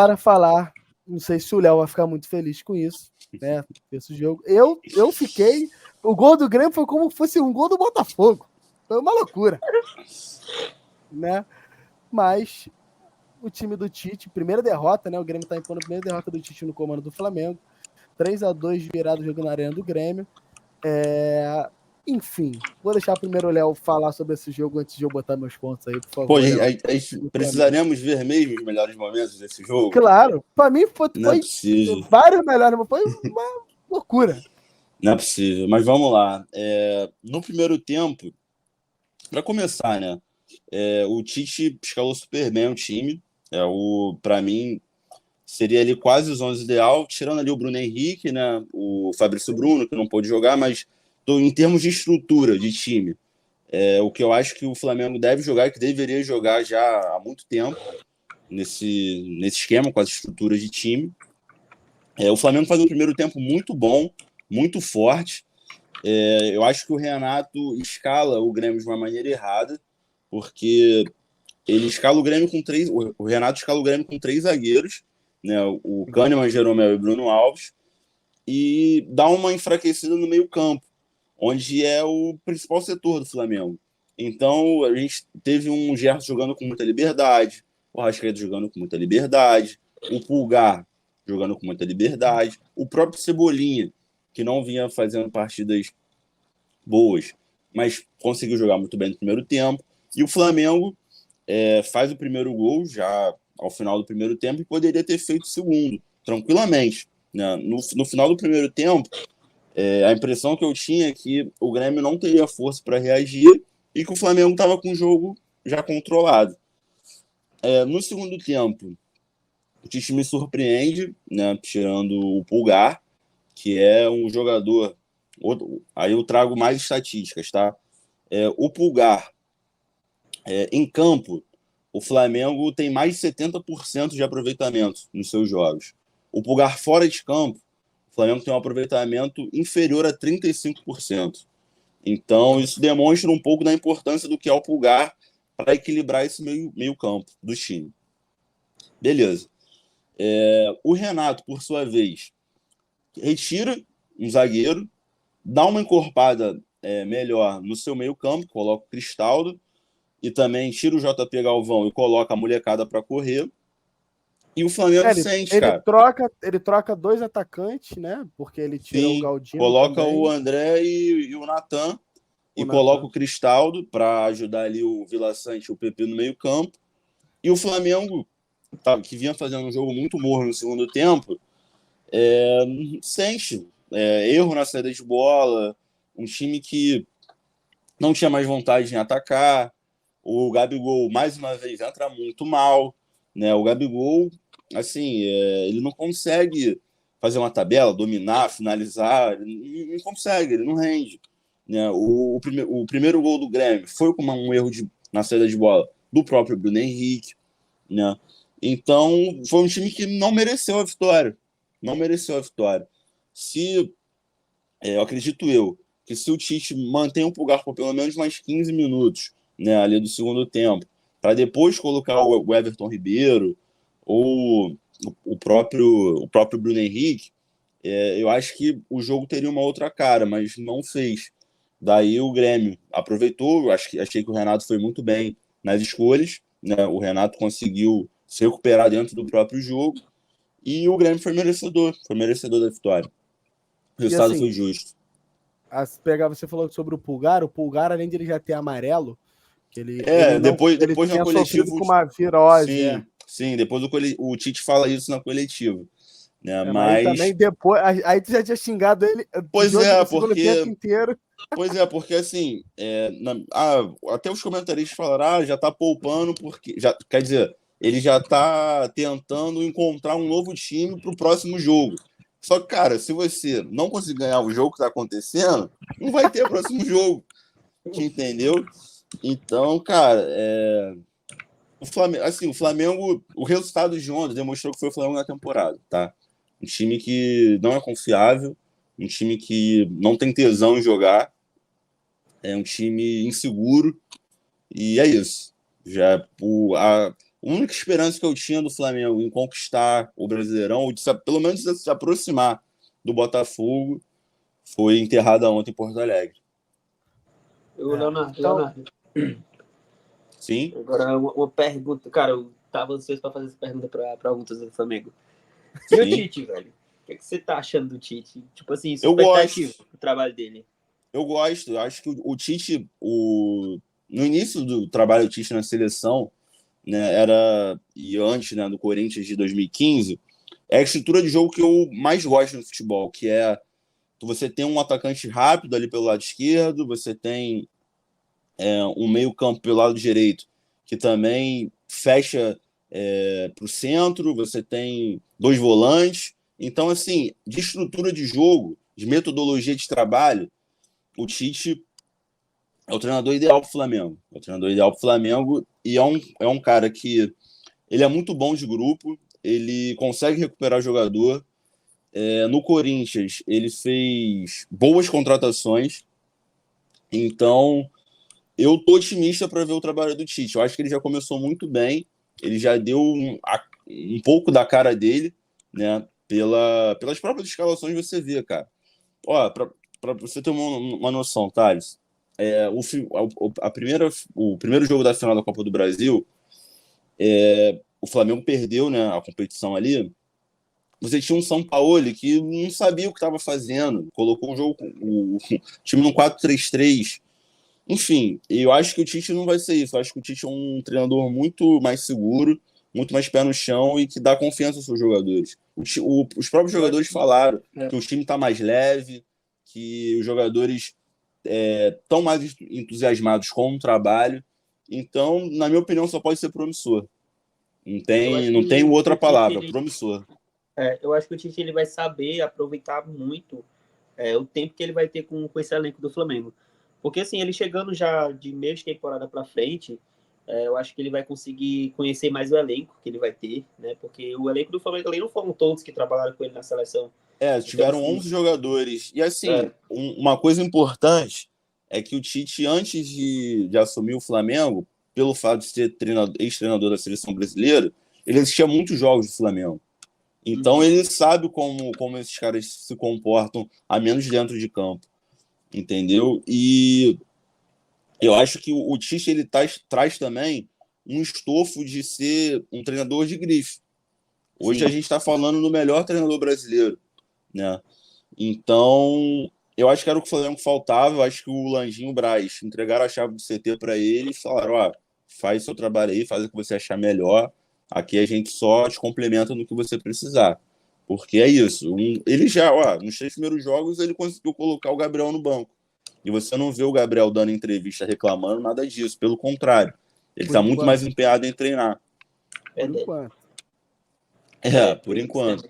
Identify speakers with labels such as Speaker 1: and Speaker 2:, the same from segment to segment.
Speaker 1: para falar, não sei se o Léo vai ficar muito feliz com isso, né? Esse jogo. Eu fiquei. O gol do Grêmio foi como se fosse um gol do Botafogo. Foi uma loucura. Né? Mas o time do Tite, primeira derrota, né? O Grêmio tá impondo a primeira derrota do Tite no comando do Flamengo. 3-2 virado jogo na arena do Grêmio. Enfim, vou deixar primeiro o Léo falar sobre esse jogo antes de eu botar meus pontos aí, por favor.
Speaker 2: Pô, precisaremos ver mesmo os melhores momentos desse jogo?
Speaker 1: Claro, pra mim foi vários melhores, mas foi uma loucura.
Speaker 2: Não é possível, mas vamos lá. No primeiro tempo, para começar, né? O Tite escalou super bem o time. Para mim, seria ali quase os 11 ideal, tirando ali o Bruno Henrique, né? O Fabrício Bruno, que não pôde jogar, mas em termos de estrutura de time, o que eu acho que o Flamengo deve jogar e que deveria jogar já há muito tempo nesse esquema, com as estruturas de time. O Flamengo faz um primeiro tempo muito bom, muito forte. Eu acho que o Renato escala o Grêmio de uma maneira errada, porque ele escala o Grêmio com três. O Renato escala o Grêmio com 3 zagueiros, né? O Kahneman, Jeromel e Bruno Alves, e dá uma enfraquecida no meio-campo, onde é o principal setor do Flamengo. Então, a gente teve um Gerson jogando com muita liberdade, o Arrascaeta jogando com muita liberdade, o Pulgar jogando com muita liberdade, o próprio Cebolinha, que não vinha fazendo partidas boas, mas conseguiu jogar muito bem no primeiro tempo. E o Flamengo faz o primeiro gol já ao final do primeiro tempo e poderia ter feito o segundo, tranquilamente. Né? No final do primeiro tempo, a impressão que eu tinha é que o Grêmio não teria força para reagir e que o Flamengo estava com o jogo já controlado. No segundo tempo, o Tite me surpreende, né, tirando o Pulgar, que é um jogador... Aí eu trago mais estatísticas, tá? O Pulgar, em campo, o Flamengo tem mais de 70% de aproveitamento nos seus jogos. O Pulgar fora de campo, o Flamengo tem um aproveitamento inferior a 35%. Então, isso demonstra um pouco da importância do que é o Pulgar para equilibrar esse meio campo do time. Beleza. O Renato, por sua vez, retira um zagueiro, dá uma encorpada melhor no seu meio campo, coloca o Cristaldo, e também tira o JP Galvão e coloca a molecada para correr. E o Flamengo sente, cara.
Speaker 1: Ele troca 2 atacantes, né? Porque ele tira o Galdino.
Speaker 2: Coloca
Speaker 1: também.
Speaker 2: O André e o Natan. Coloca o Cristaldo para ajudar ali o Vila Sante e o PP no meio campo. E o Flamengo, que vinha fazendo um jogo muito morno no segundo tempo, sente erro na saída de bola, um time que não tinha mais vontade em atacar. O Gabigol, mais uma vez, entra muito mal. Né? O Gabigol, assim, ele não consegue fazer uma tabela, dominar, finalizar. Ele não consegue, ele não rende. Né? O primeiro gol do Grêmio foi com um erro na saída de bola do próprio Bruno Henrique. Né? Então, foi um time que não mereceu a vitória. Não mereceu a vitória. Eu acredito que se o Tite mantém o Pulgar por pelo menos mais 15 minutos, né, ali do segundo tempo, para depois colocar o Everton Ribeiro ou o próprio Bruno Henrique, eu acho que o jogo teria uma outra cara, mas não fez. Daí o Grêmio aproveitou, achei que o Renato foi muito bem nas escolhas, né? O Renato conseguiu se recuperar dentro do próprio jogo e o Grêmio foi merecedor da vitória. O resultado foi justo.
Speaker 1: Você falou sobre o Pulgar, além de ele já ter amarelo, que ele
Speaker 2: depois
Speaker 1: tinha
Speaker 2: na coletiva
Speaker 1: sofrido com uma virose.
Speaker 2: Sim, depois o Tite fala isso na coletiva. Né?
Speaker 1: Mas também depois. Aí tu já tinha xingado ele
Speaker 2: porque
Speaker 1: o tempo inteiro.
Speaker 2: Porque assim, até os comentaristas falaram, já tá poupando, porque. Quer dizer, ele já tá tentando encontrar um novo time pro próximo jogo. Só que, cara, se você não conseguir ganhar o jogo que tá acontecendo, não vai ter próximo jogo. Entendeu? Então, cara, o Flamengo, o resultado de ontem demonstrou que foi o Flamengo na temporada, tá? Um time que não é confiável, um time que não tem tesão em jogar, é um time inseguro, e é isso. A única esperança que eu tinha do Flamengo em conquistar o Brasileirão, ou de pelo menos de se aproximar do Botafogo, foi enterrada ontem em Porto Alegre.
Speaker 3: Leonardo,
Speaker 1: Então,
Speaker 3: Leonardo.
Speaker 2: Sim?
Speaker 3: Agora, uma pergunta. Cara, eu tava ansioso pra fazer essa pergunta pra alguns do Flamengo. E o
Speaker 2: Sim.
Speaker 3: Tite, velho? O que você tá achando do Tite? Tipo assim,
Speaker 2: Eu
Speaker 3: expectativa
Speaker 2: gosto.
Speaker 3: pro trabalho dele.
Speaker 2: Eu gosto. Eu acho que o Tite, no início do trabalho do Tite na seleção, né, e antes, né, do Corinthians de 2015, é a estrutura de jogo que eu mais gosto no futebol, que é você tem um atacante rápido ali pelo lado esquerdo, você tem um meio-campo pelo lado direito que também fecha para o centro, você tem 2 volantes. Então, assim, de estrutura de jogo, de metodologia de trabalho, o Tite é o treinador ideal para o Flamengo. É o treinador ideal para o Flamengo e é um cara que ele é muito bom de grupo, ele consegue recuperar jogador. No Corinthians, ele fez boas contratações. Então, eu tô otimista para ver o trabalho do Tite. Eu acho que ele já começou muito bem. Ele já deu um pouco da cara dele, né? Pelas próprias escalações você vê, cara. Ó, para você ter uma noção, Thales, o primeiro jogo da final da Copa do Brasil, o Flamengo perdeu, né, a competição ali. Você tinha um Sampaoli que não sabia o que estava fazendo, colocou o time no 4-3-3. Enfim, eu acho que o Tite não vai ser isso. Eu acho que o Tite é um treinador muito mais seguro, muito mais pé no chão e que dá confiança aos seus jogadores. Os próprios jogadores falaram que o time está mais leve, que os jogadores estão mais entusiasmados com o trabalho. Então, na minha opinião, só pode ser promissor. Não tem outra palavra, promissor.
Speaker 3: Eu acho que o Tite ele vai saber aproveitar muito o tempo que ele vai ter com esse elenco do Flamengo. Porque, assim, ele chegando já de meio de temporada para frente, eu acho que ele vai conseguir conhecer mais o elenco que ele vai ter, né? Porque o elenco do Flamengo ali não foram todos que trabalharam com ele na seleção.
Speaker 2: Tiveram
Speaker 3: então, assim,
Speaker 2: 11 jogadores. E, assim, uma coisa importante é que o Tite, antes de assumir o Flamengo, pelo fato de ser ex-treinador da seleção brasileira, ele assistia muitos jogos do Flamengo. Então, ele sabe como esses caras se comportam, a menos dentro de campo. Entendeu? E eu acho que o Tite ele traz também um estofo de ser um treinador de grife. Hoje a gente está falando do melhor treinador brasileiro, né? Então, eu acho que era o que o Flamengo faltava. Eu acho que o Langinho e o Braz entregaram a chave do CT para ele e falaram: ó, faz seu trabalho aí, faz o que você achar melhor. Aqui a gente só te complementa no que você precisar. Porque é isso. Ele já, nos 3 primeiros jogos, ele conseguiu colocar o Gabriel no banco. E você não vê o Gabriel dando entrevista reclamando nada disso. Pelo contrário, ele está muito mais empenhado em treinar.
Speaker 1: Por enquanto.
Speaker 2: Por enquanto.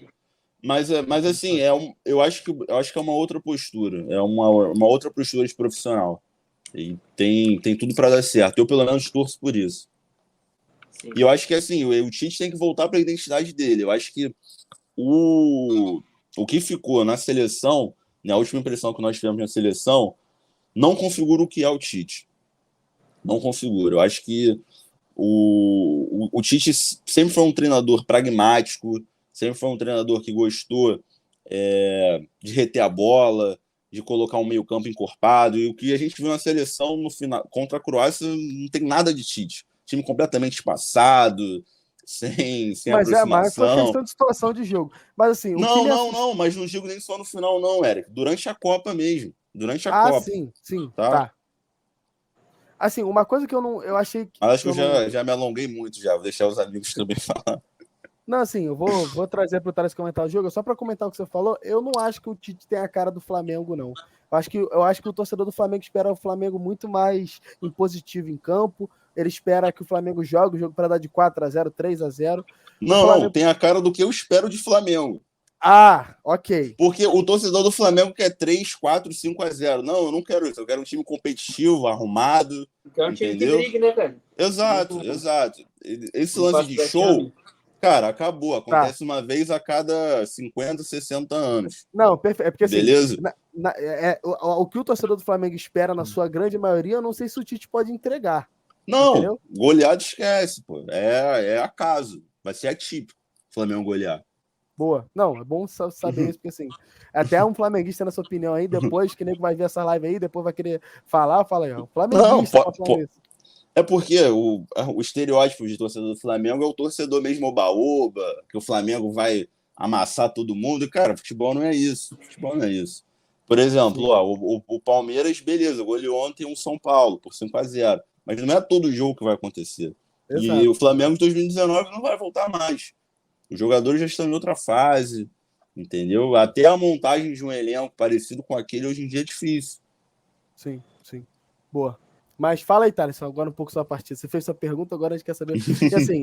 Speaker 2: Mas assim, eu acho que é uma outra postura. É uma outra postura de profissional. E tem tudo para dar certo. Eu, pelo menos, torço por isso. Sim. E eu acho que assim, o Tite tem que voltar para a identidade dele. Eu acho que o que ficou na seleção, na última impressão que nós tivemos na seleção, não configura o que é o Tite. Não configura. Eu acho que o Tite sempre foi um treinador pragmático, sempre foi um treinador que gostou de reter a bola, de colocar um meio-campo encorpado. E o que a gente viu na seleção no final, contra a Croácia não tem nada de Tite. Time completamente espaçado, sem aproximação.
Speaker 1: Mas foi questão de situação de jogo. Mas assim,
Speaker 2: não, mas não digo nem só no final, não, Eric. Durante a Copa mesmo. Durante a Copa.
Speaker 1: Sim, tá. Assim, uma coisa que eu achei que.
Speaker 2: Acho que eu já me alonguei muito já. Vou deixar os amigos também falar.
Speaker 1: Não, assim, eu vou trazer para o Thales comentar o jogo. Só para comentar o que você falou, eu não acho que o Tite tem a cara do Flamengo, não. Eu acho que o torcedor do Flamengo espera o Flamengo muito mais impositivo em campo. Ele espera que o Flamengo jogue o jogo para dar de 4-0, 3-0.
Speaker 2: Não, Flamengo... tem a cara do que eu espero de Flamengo.
Speaker 1: Ok.
Speaker 2: Porque o torcedor do Flamengo quer 3, 4, 5-0. Não, eu não quero isso. Eu quero um time competitivo, arrumado.
Speaker 3: Quero um time que brigue, né, velho?
Speaker 2: Exato. Esse lance de show, cara, acabou. Acontece uma vez a cada 50, 60 anos.
Speaker 1: Não, perfeito. É porque assim,
Speaker 2: beleza?
Speaker 1: O que o torcedor do Flamengo espera, na sua grande maioria, eu não sei se o Tite pode entregar.
Speaker 2: Não,
Speaker 1: Entendeu?
Speaker 2: goleado esquece, pô. É acaso. Vai ser atípico o Flamengo golear.
Speaker 1: Boa. Não, é bom saber isso, porque assim, até um flamenguista na sua opinião aí, depois que o nego vai ver essa live aí, depois vai querer falar, fala aí, ó. Um
Speaker 2: Não,
Speaker 1: flamenguista tá falando isso.
Speaker 2: é porque o estereótipo de torcedor do Flamengo é o torcedor mesmo oba-oba, que o Flamengo vai amassar todo mundo. E, cara, futebol não é isso. Futebol não é isso. Por exemplo,
Speaker 1: Sim.
Speaker 2: ó, o Palmeiras, beleza, goleou ontem um São Paulo por 5-0. Mas não é todo jogo que vai acontecer. E o
Speaker 1: Exato.
Speaker 2: Flamengo de 2019 não vai voltar mais. Os jogadores já estão em outra fase, entendeu? Até a montagem de um elenco parecido com aquele hoje em dia é difícil.
Speaker 1: Sim, sim. Boa. Mas fala aí, Thales, agora um pouco sua partida. Você fez sua pergunta, agora a gente quer saber. E assim,